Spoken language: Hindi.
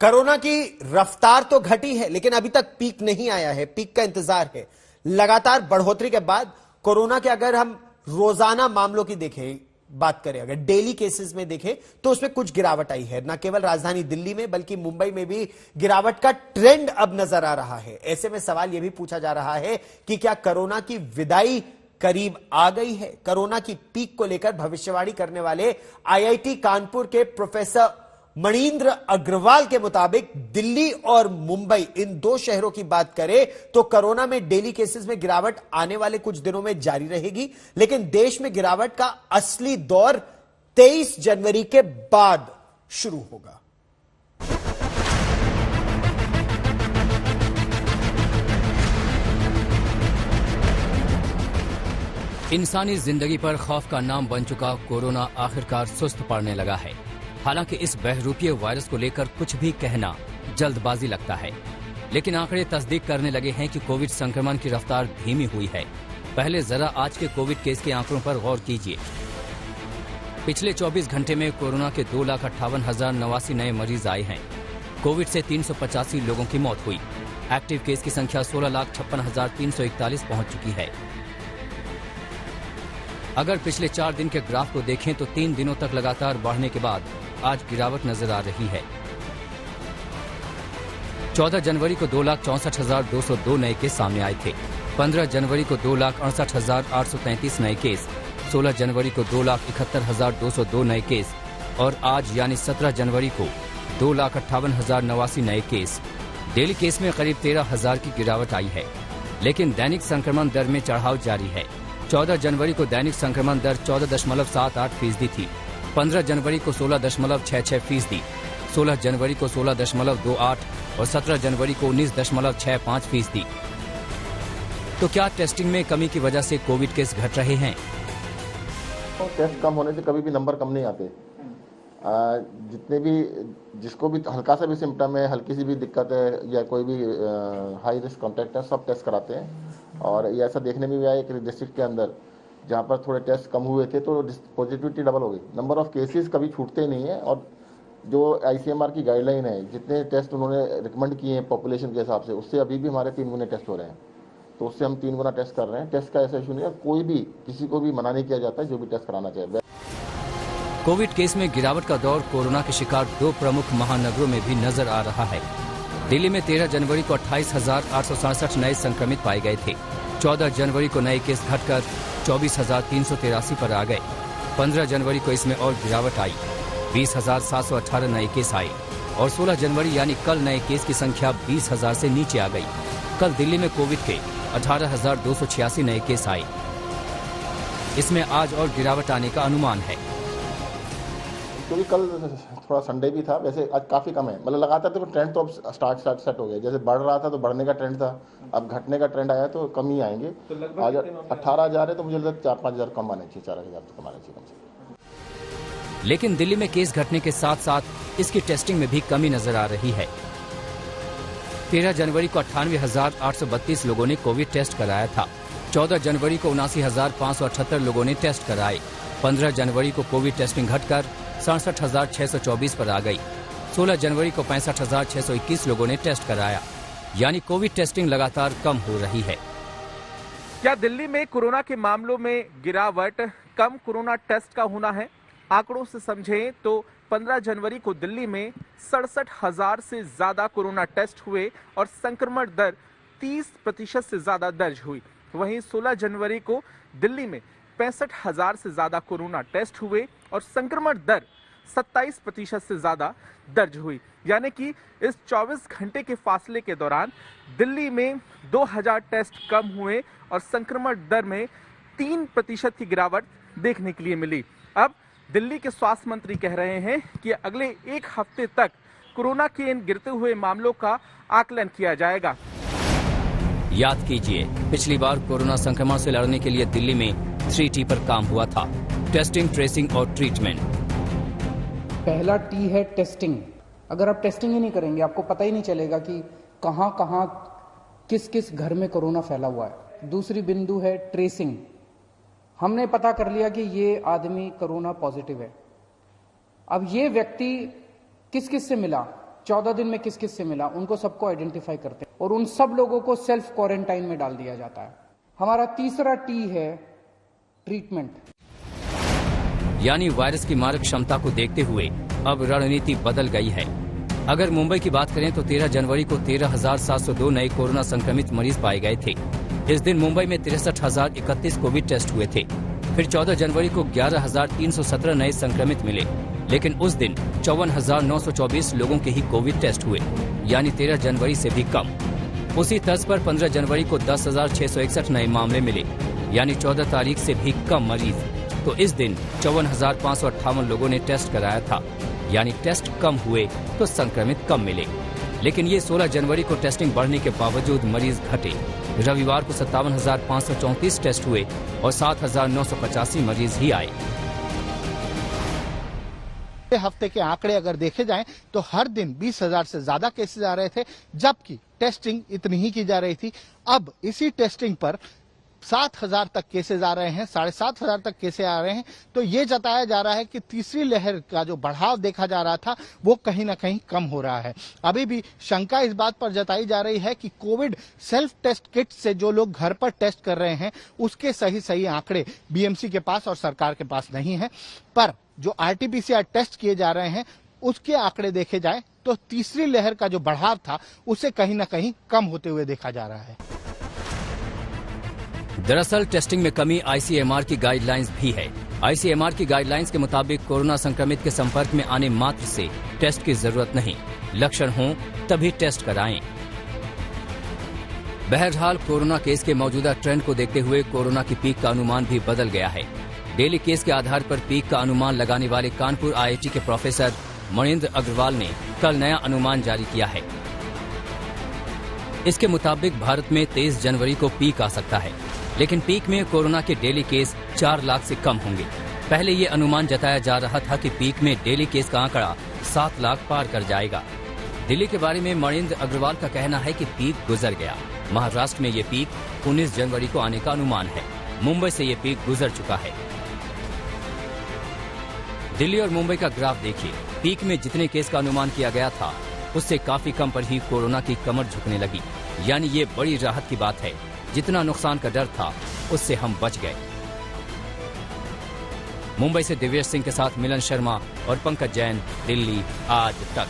कोरोना की रफ्तार तो घटी है, लेकिन अभी तक पीक नहीं आया है। पीक का इंतजार है। लगातार बढ़ोतरी के बाद कोरोना के अगर हम रोजाना मामलों की देखें, बात करें, अगर डेली केसेस में देखें तो उसमें कुछ गिरावट आई है। न केवल राजधानी दिल्ली में बल्कि मुंबई में भी गिरावट का ट्रेंड अब नजर आ रहा है। ऐसे में सवाल यह भी पूछा जा रहा है कि क्या कोरोना की विदाई करीब आ गई है? कोरोना की पीक को लेकर भविष्यवाणी करने वाले आईआईटी कानपुर के प्रोफेसर मणींद्र अग्रवाल के मुताबिक दिल्ली और मुंबई, इन दो शहरों की बात करें तो कोरोना में डेली केसेस में गिरावट आने वाले कुछ दिनों में जारी रहेगी, लेकिन देश में गिरावट का असली दौर 23 जनवरी के बाद शुरू होगा। इंसानी जिंदगी पर खौफ का नाम बन चुका कोरोना आखिरकार सुस्त पड़ने लगा है। हालांकि इस बहरूपीय वायरस को लेकर कुछ भी कहना जल्दबाजी लगता है, लेकिन आंकड़े तस्दीक करने लगे हैं कि कोविड संक्रमण की रफ्तार धीमी हुई है। पहले जरा आज के कोविड केस के आंकड़ों पर गौर कीजिए। पिछले 24 घंटे में कोरोना के 2,58,089 नए मरीज आए हैं। कोविड से 385 लोगों की मौत हुई। एक्टिव केस की संख्या 16,56,341 पहुंच चुकी है। अगर पिछले 4 दिन के ग्राफ को देखें तो 3 दिनों तक लगातार बढ़ने के बाद आज गिरावट नजर आ रही है। 14 जनवरी को 2,64,202 नए केस सामने आए थे। 15 जनवरी को 2,68,833 नए केस, 16 जनवरी को 2,71,202 नए केस और आज यानी 17 जनवरी को 2,58,089 नए केस। डेली केस में करीब 13,000 की गिरावट आई है, लेकिन दैनिक संक्रमण दर में चढ़ाव जारी है। 14 जनवरी को दैनिक संक्रमण दर 14.78% थी। 15 जनवरी को 16.66%, 16 जनवरी को 16.28% और 17 जनवरी को 19.65%। तो क्या टेस्टिंग में कमी की वजह से कोविड केस घट रहे हैं? तो टेस्ट कम होने से कभी भी नंबर कम नहीं आते। जितने भी, जिसको भी हल्का सा भी सिम्टम है, हल्की सी भी दिक्कत है या कोई भी हाई रिस्क कॉन्टैक्ट है, सब टेस्ट कराते हैं। और ये ऐसा देखने में भी आया कि डिस्ट्रिक्ट के अंदर जहाँ पर थोड़े टेस्ट कम हुए थे तो पॉजिटिविटी डबल हो गई। नंबर ऑफ केसेस कभी छूटते ही नहीं है। और जो आईसीएमआर की गाइडलाइन है, जितने टेस्ट उन्होंने रिकमेंड किए हैं पॉपुलेशन के हिसाब से, उससे अभी भी हमारे 3 गुने टेस्ट हो रहे हैं। तो उससे हम 3 गुना टेस्ट कर रहे हैं। टेस्ट का ऐसा इशू नहीं है, कोई भी किसी को भी मना नहीं किया जाता है जो भी टेस्ट कराना चाहिए। कोविड केस में गिरावट का दौर कोरोना के शिकार 2 प्रमुख महानगरों में भी नजर आ रहा है। दिल्ली में 13 जनवरी को 28,867 नए संक्रमित पाए गए थे। 14 जनवरी को नए केस घटकर 24,383 पर आ गए। 15 जनवरी को इसमें और गिरावट आई, 20,718 नए केस आए और 16 जनवरी यानी कल नए केस की संख्या 20,000 से नीचे आ गई। कल दिल्ली में कोविड के 18,286 नए केस आए। इसमें आज और गिरावट आने का अनुमान है, क्योंकि कल थोड़ा संडे भी था। वैसे आज काफ़ी कम है, मतलब लगातार तो ट्रेंड तो अब स्टार्ट सेट हो गया। जैसे बढ़ रहा था तो बढ़ने का ट्रेंड था, अब घटने का ट्रेंड आया तो कम ही आएंगे। तो आज 18,000 है तो मुझे लगता है 4-5,000 कम आने चाहिए, 4,000 तो कम आने चाहिए कम से। लेकिन दिल्ली में केस घटने के साथ साथ इसकी टेस्टिंग में भी कमी नजर आ रही है। 13 जनवरी को 98,832 लोगों ने कोविड टेस्ट कराया था। 14 जनवरी को 79,578 लोगों ने टेस्ट कराए। 15 जनवरी को कोविड टेस्टिंग घटकर 67,624 पर आ गई। 16 जनवरी को 65,621 लोगों ने टेस्ट कराया, यानी कोविड टेस्टिंग लगातार कम हो रही है। क्या दिल्ली में कोरोना के मामलों में गिरावट कम कोरोना टेस्ट का होना है? आंकड़ों से समझें तो 15 जनवरी को दिल्ली में 67,000 से ज्यादा कोरोना टेस्ट हुए और संक्रमण दर 30% से ज्यादा दर्ज हुई। वहीं 16 जनवरी को दिल्ली में 65,000 से ज्यादा कोरोना टेस्ट हुए और संक्रमण दर 27% से ज्यादा दर्ज हुई। यानी कि इस 24 घंटे के फासले के दौरान दिल्ली में 2,000 टेस्ट कम हुए और संक्रमण दर में 3% की गिरावट देखने के लिए मिली। अब दिल्ली के स्वास्थ्य मंत्री कह रहे हैं कि अगले 1 हफ्ते तक कोरोना के इन गिरते हुए मामलों का आकलन किया जाएगा। याद कीजिए, पिछली बार कोरोना संक्रमण से लड़ने के लिए दिल्ली में 3T पर काम हुआ था, टेस्टिंग, ट्रेसिंग और ट्रीटमेंट। पहला टी है टेस्टिंग। अगर आप टेस्टिंग ही नहीं करेंगे, आपको पता ही नहीं चलेगा कि कहां कहां किस किस घर में कोरोना फैला हुआ है। दूसरी बिंदु है ट्रेसिंग। हमने पता कर लिया कि ये आदमी कोरोना पॉजिटिव है। अब ये व्यक्ति किस किस से मिला, 14 दिन में किस किस से मिला, उनको सबको आइडेंटिफाई करते हैं और उन सब लोगों को सेल्फ क्वारंटाइन में डाल दिया जाता है। हमारा तीसरा टी है ट्रीटमेंट, यानी वायरस की मारक क्षमता को देखते हुए अब रणनीति बदल गई है। अगर मुंबई की बात करें तो 13 जनवरी को 13,702 नए कोरोना संक्रमित मरीज पाए गए थे। इस दिन मुंबई में 63,031 कोविड टेस्ट हुए थे। फिर 14 जनवरी को 11,317 नए संक्रमित मिले, लेकिन उस दिन 54,924 लोगों के ही कोविड टेस्ट हुए, यानी 13 जनवरी से भी कम। उसी तर्ज पर 15 जनवरी को 10,661 नए मामले मिले, यानी 14 तारीख से भी कम मरीज। तो इस दिन 54,558 लोगों ने टेस्ट कराया था, यानी टेस्ट कम हुए तो संक्रमित कम मिले। लेकिन ये 16 जनवरी को टेस्टिंग बढ़ने के बावजूद मरीज घटे। रविवार को 57,534 टेस्ट हुए और 7,985 मरीज ही आए। हफ्ते के आंकड़े अगर देखे जाएं तो हर दिन 20,000 से ज्यादा केसेस आ रहे थे, जबकि टेस्टिंग इतनी ही की जा रही थी। अब इसी टेस्टिंग पर 7,000 तक केसेस आ रहे हैं, 7,500 तक केसेस आ रहे हैं। तो ये जताया जा रहा है कि तीसरी लहर का जो बढ़ाव देखा जा रहा था वो कहीं ना कहीं कम हो रहा है। अभी भी शंका इस बात पर जताई जा रही है कि कोविड सेल्फ टेस्ट किट से जो लोग घर पर टेस्ट कर रहे हैं उसके सही आंकड़े बीएमसी के पास और सरकार के पास नहीं है। पर जो आरटीपीसीआर टेस्ट किए जा रहे हैं उसके आंकड़े देखे जाए तो तीसरी लहर का जो बढ़ाव था उसे कहीं ना कहीं कम होते हुए देखा जा रहा है। दरअसल टेस्टिंग में कमी आईसीएमआर की गाइडलाइंस भी है। आईसीएमआर की गाइडलाइंस के मुताबिक कोरोना संक्रमित के संपर्क में आने मात्र से टेस्ट की जरूरत नहीं, लक्षण हों तभी टेस्ट कराएं। बहरहाल कोरोना केस के मौजूदा ट्रेंड को देखते हुए कोरोना की पीक का अनुमान भी बदल गया है। डेली केस के आधार पर पीक का अनुमान लगाने वाले कानपुर आईआईटी के प्रोफेसर मणिंद्र अग्रवाल ने कल नया अनुमान जारी किया है। इसके मुताबिक भारत में 23 जनवरी को पीक आ सकता है, लेकिन पीक में कोरोना के डेली केस 4 लाख से कम होंगे। पहले ये अनुमान जताया जा रहा था कि पीक में डेली केस का आंकड़ा 7 लाख पार कर जाएगा। दिल्ली के बारे में मणिंद्र अग्रवाल का कहना है कि पीक गुजर गया। महाराष्ट्र में ये पीक 19 जनवरी को आने का अनुमान है। मुंबई से ये पीक गुजर चुका है। दिल्ली और मुंबई का ग्राफ देखिए। पीक में जितने केस का अनुमान किया गया था उससे काफी कम पर ही कोरोना की कमर झुकने लगी, यानी ये बड़ी राहत की बात है। जितना नुकसान का डर था उससे हम बच गए। मुंबई से दिव्येश सिंह के साथ मिलन शर्मा और पंकज जैन, दिल्ली आज तक।